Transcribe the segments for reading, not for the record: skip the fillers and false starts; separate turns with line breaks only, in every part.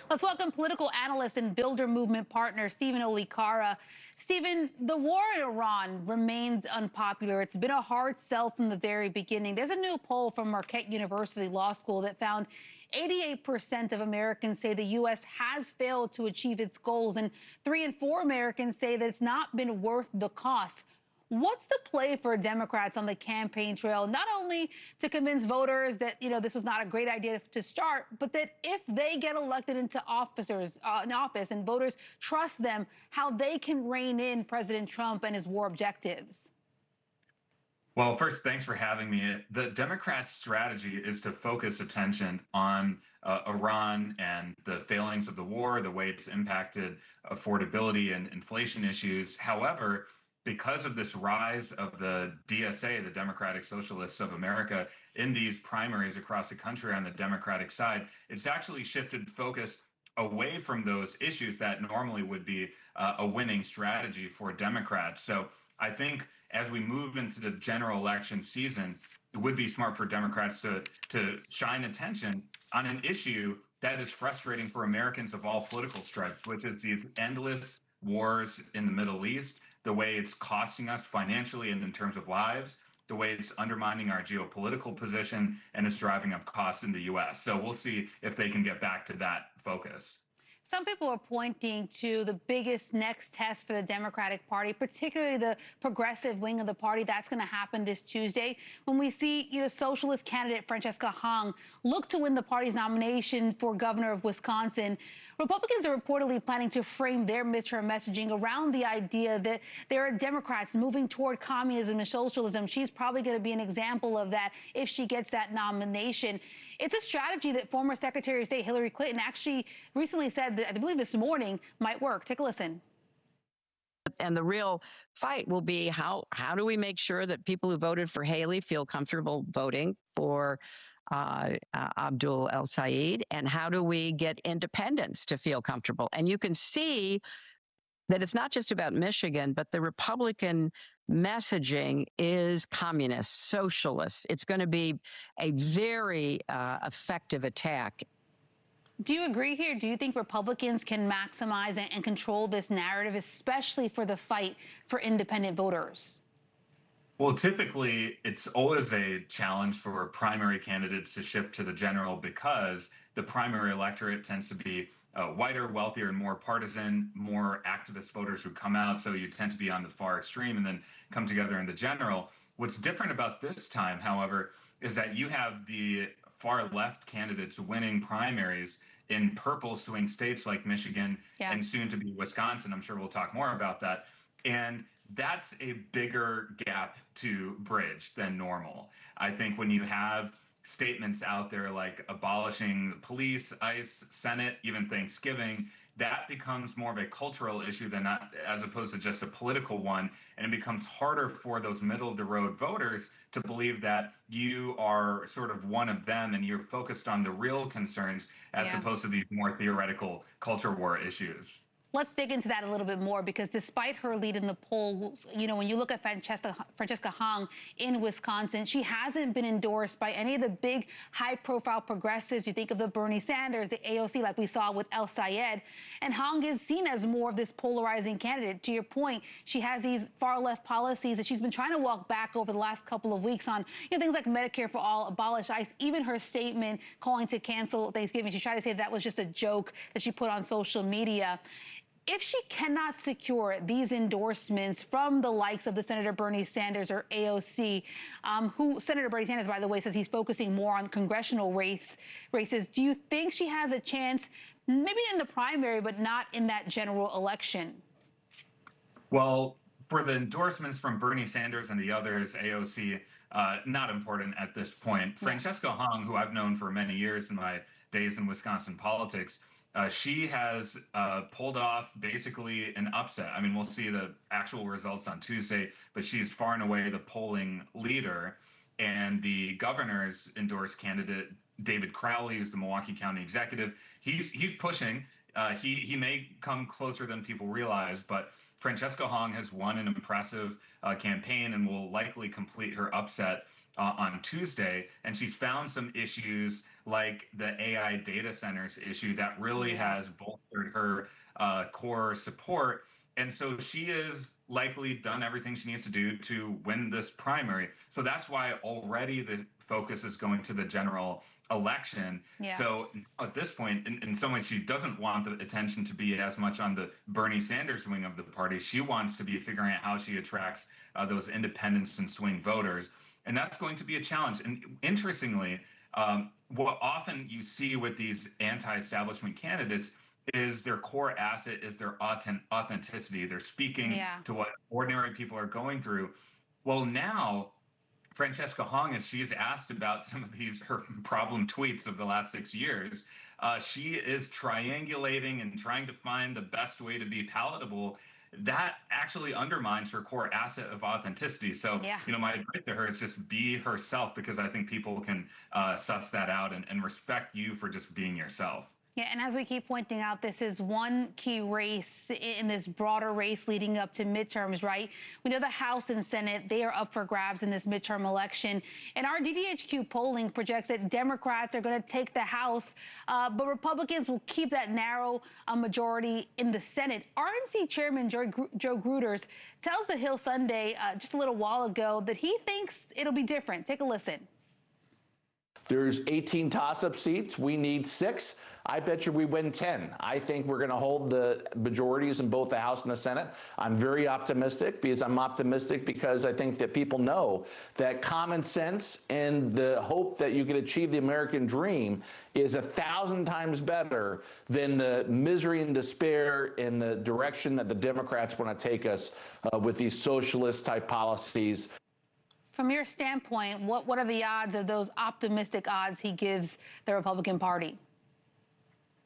Let's welcome political analyst and builder movement partner Stephen Olikara. Stephen, the war in Iran remains unpopular. It's been a hard sell from the very beginning. There's a new poll from Marquette University Law School that found 88% of Americans say the U.S. has failed to achieve its goals, and 3 in 4 Americans say that it's not been worth the cost. What's the play for Democrats on the campaign trail, not only to convince voters that, this was not a great idea to start, but that if they get elected into office and voters trust them, how they can rein in President Trump and his war objectives?
Well, first, thanks for having me. The Democrats' strategy is to focus attention on Iran and the failings of the war, the way it's impacted affordability and inflation issues. However, because of this rise of the DSA, the Democratic Socialists of America, in these primaries across the country on the Democratic side, it's actually shifted focus away from those issues that normally would be a winning strategy for Democrats. So I think as we move into the general election season, it would be smart for Democrats to shine attention on an issue that is frustrating for Americans of all political stripes, which is these endless wars in the Middle East, the way it's costing us financially and in terms of lives, the way it's undermining our geopolitical position, and it's driving up costs in the U.S. So we'll see if they can get back to that focus.
Some people are pointing to the biggest next test for the Democratic Party, particularly the progressive wing of the party. That's going to happen this Tuesday when we see, socialist candidate Francesca look to win the party's nomination for governor of Wisconsin. Republicans are reportedly planning to frame their midterm messaging around the idea that there are Democrats moving toward communism and socialism. She's probably going to be an example of that if she gets that nomination. It's a strategy that former Secretary of State Hillary Clinton actually recently said that, I believe this morning, might work. Take a listen.
And the real fight will be how do we make sure that people who voted for Haley feel comfortable voting for Abdul El Sayed, and how do we get independents to feel comfortable? And you can see that it's not just about Michigan, but the Republican messaging is communist, socialist. It's going to be a very effective attack.
Do you agree here? Do you think Republicans can maximize and control this narrative, especially for the fight for independent voters?
Well, typically, it's always a challenge for primary candidates to shift to the general because the primary electorate tends to be whiter, wealthier, and more partisan, more activist voters who come out. So you tend to be on the far extreme and then come together in the general. What's different about this time, however, is that you have the far left candidates winning primaries in purple swing states like Michigan and soon to be Wisconsin. I'm sure we'll talk more about that. And that's a bigger gap to bridge than normal. I think when you have statements out there like abolishing police, ICE, Senate, even Thanksgiving, that becomes more of a cultural issue than as opposed to just a political one. And it becomes harder for those middle of the road voters to believe that you are sort of one of them and you're focused on the real concerns as opposed to these more theoretical culture war issues.
Let's dig into that a little bit more, because despite her lead in the polls, when you look at Francesca in Wisconsin, she hasn't been endorsed by any of the big high-profile progressives. You think of the Bernie Sanders, the AOC, like we saw with El Sayed. And Hong is seen as more of this polarizing candidate. To your point, she has these far-left policies that she's been trying to walk back over the last couple of weeks on, things like Medicare for all, abolish ICE, even her statement calling to cancel Thanksgiving. She tried to say that was just a joke that she put on social media. If she cannot secure these endorsements from the likes of the Senator Bernie Sanders or AOC, who Senator Bernie Sanders, by the way, says he's focusing more on congressional races, do you think she has a chance, maybe in the primary, but not in that general election?
Well, for the endorsements from Bernie Sanders and the others, AOC, not important at this point. Francesca Hong, who I've known for many years in my days in Wisconsin politics, she has pulled off basically an upset. I mean, we'll see the actual results on Tuesday, but she's far and away the polling leader. And the governor's endorsed candidate, David Crowley, who's the Milwaukee County executive, he's pushing he may come closer than people realize, but Francesca Hong has won an impressive campaign and will likely complete her upset on Tuesday. And she's found some issues like the AI data centers issue that really has bolstered her core support. And so she has likely done everything she needs to do to win this primary. So that's why already the focus is going to the general election. So at this point, in some ways, she doesn't want the attention to be as much on the Bernie Sanders wing of the party. She wants to be figuring out how she attracts those independents and swing voters. And that's going to be a challenge. And interestingly, what often you see with these anti-establishment candidates is their core asset is their authenticity. They're speaking to what ordinary people are going through. Well, now Francesca Hong, as she's asked about some of her problem tweets of the last 6 years, she is triangulating and trying to find the best way to be palatable. That actually undermines her core asset of authenticity. So, my advice to her is just be herself, because I think people can suss that out and respect you for just being yourself.
Yeah, and as we keep pointing out, this is one key race in this broader race leading up to midterms, right? We know the House and Senate, they are up for grabs in this midterm election. And our DDHQ polling projects that Democrats are going to take the House, but Republicans will keep that narrow majority in the Senate. RNC Chairman Joe Gruters tells The Hill Sunday just a little while ago that he thinks it'll be different. Take a listen.
There's 18 toss-up seats. We need 6. I bet you we win 10. I think we're going to hold the majorities in both the House and the Senate. I'm very optimistic because I think that people know that common sense and the hope that you can achieve the American dream is 1,000 times better than the misery and despair in the direction that the Democrats want to take us with these socialist-type policies.
From your standpoint, what are the odds of those optimistic odds he gives the Republican Party?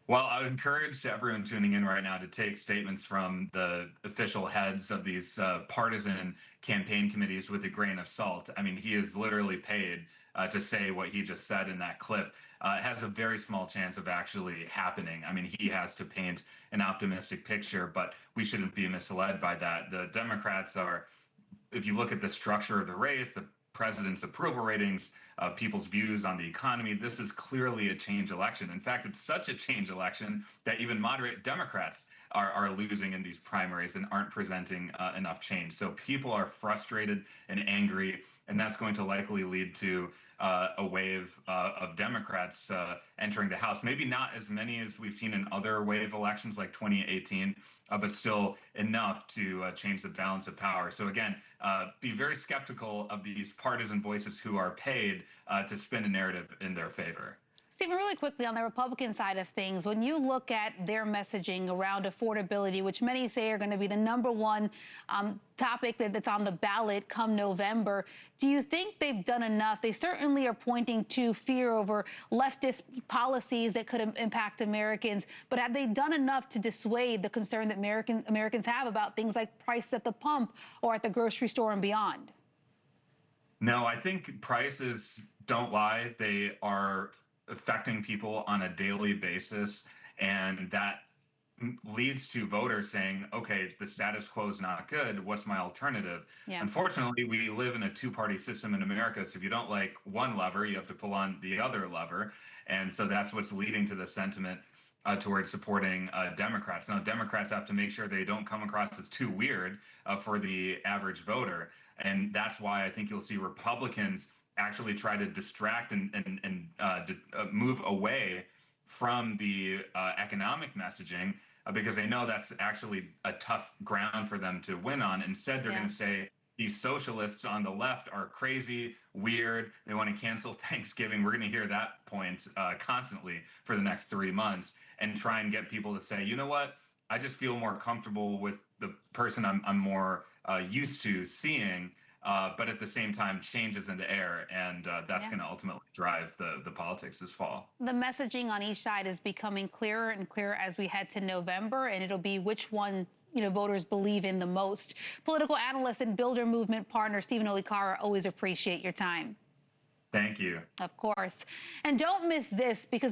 Well, I would encourage everyone tuning in right now to take statements from the official heads of these partisan campaign committees with a grain of salt. I mean, he is literally paid to say what he just said in that clip. It has a very small chance of actually happening. I mean, he has to paint an optimistic picture, but we shouldn't be misled by that. The Democrats are, if you look at the structure of the race, the president's approval ratings, people's views on the economy, this is clearly a change election. In fact, it's such a change election that even moderate Democrats are losing in these primaries and aren't presenting enough change. So people are frustrated and angry, and that's going to likely lead to a wave of Democrats entering the House. Maybe not as many as we've seen in other wave elections like 2018, but still enough to change the balance of power. So again, be very skeptical of these partisan voices who are paid to spin a narrative in their favor.
Stephen, really quickly on the Republican side of things, when you look at their messaging around affordability, which many say are going to be the #1 topic that's on the ballot come November, do you think they've done enough? They certainly are pointing to fear over leftist policies that could impact Americans, but have they done enough to dissuade the concern that Americans have about things like price at the pump or at the grocery store and beyond?
No, I think prices don't lie. They are affecting people on a daily basis, and that leads to voters saying, okay, the status quo is not good. What's my alternative? Unfortunately, we live in a two-party system in America, so if you don't like one lever, you have to pull on the other lever. And so that's what's leading to the sentiment towards supporting Democrats. Now, Democrats have to make sure they don't come across as too weird for the average voter. And that's why I think you'll see Republicans actually try to distract and move away from the economic messaging because they know that's actually a tough ground for them to win on. Instead, they're going to say these socialists on the left are crazy, weird, they want to cancel Thanksgiving. We're going to hear that point constantly for the next 3 months and try and get people to say, you know what, I just feel more comfortable with the person I'm more used to seeing. But at the same time, change is in the air, and that's going to ultimately drive the politics this fall. The messaging on each side is becoming clearer and clearer as we head to November, and it'll be which one voters believe in the most. Political analyst and Builder Movement partner Stephen Olikara, always appreciate your time. Thank you. Of course. And don't miss this because